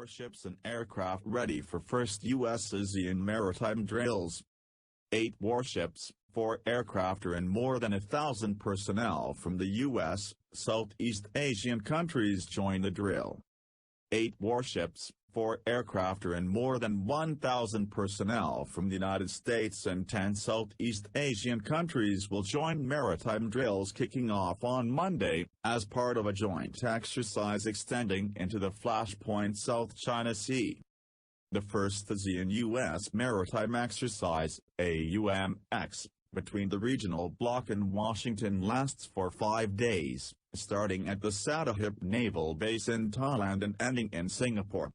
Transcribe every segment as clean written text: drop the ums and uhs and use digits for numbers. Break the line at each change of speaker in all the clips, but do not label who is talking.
warships and aircraft ready for first US ASEAN maritime drills. 8 warships, 4 aircraft and more than 1,000 personnel from the U.S., Southeast Asian countries join the drill. 8 warships, 4 aircraft and more than 1,000 personnel from the United States and 10 Southeast Asian countries will join maritime drills kicking off on Monday, as part of a joint exercise extending into the Flashpoint South China Sea. The first ASEAN-US maritime exercise, AUMX, between the regional bloc and Washington lasts for 5 days, starting at the Sattahip Naval Base in Thailand and ending in Singapore.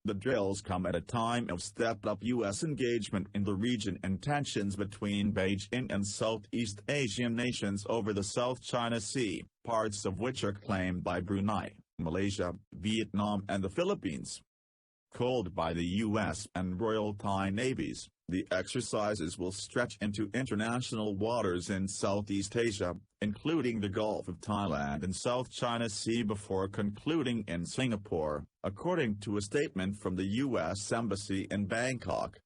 The drills come at a time of stepped-up U.S. engagement in the region and tensions between Beijing and Southeast Asian nations over the South China Sea, parts of which are claimed by Brunei, Malaysia, Vietnam and the Philippines. Called by the U.S. and Royal Thai Navies, the exercises will stretch into international waters in Southeast Asia, including the Gulf of Thailand and South China Sea before concluding in Singapore, according to a statement from the U.S. Embassy in Bangkok.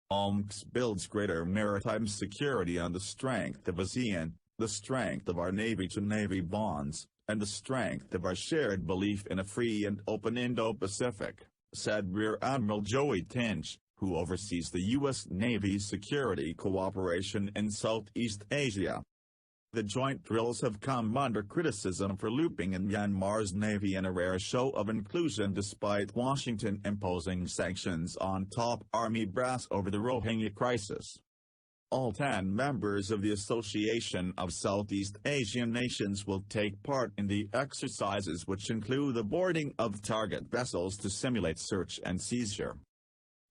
AUMX builds greater maritime security on the strength of ASEAN, the strength of our Navy-to-Navy bonds, and the strength of our shared belief in a free and open Indo-Pacific, said Rear Admiral Joey Tinch, who oversees the U.S. Navy's security cooperation in Southeast Asia. The joint drills have come under criticism for looping in Myanmar's navy in a rare show of inclusion despite Washington imposing sanctions on top army brass over the Rohingya crisis. All 10 members of the Association of Southeast Asian Nations will take part in the exercises, which include the boarding of target vessels to simulate search and seizure.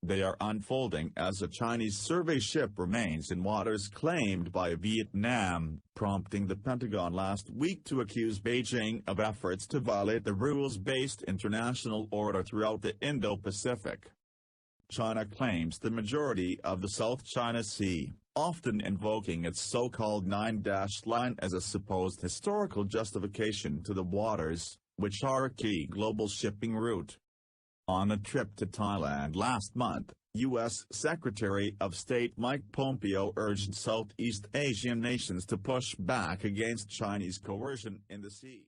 They are unfolding as a Chinese survey ship remains in waters claimed by Vietnam, prompting the Pentagon last week to accuse Beijing of efforts to violate the rules-based international order throughout the Indo-Pacific. China claims the majority of the South China Sea, often invoking its so-called nine-dash line as a supposed historical justification to the waters, which are a key global shipping route. On a trip to Thailand last month, U.S. Secretary of State Mike Pompeo urged Southeast Asian nations to push back against Chinese coercion in the sea.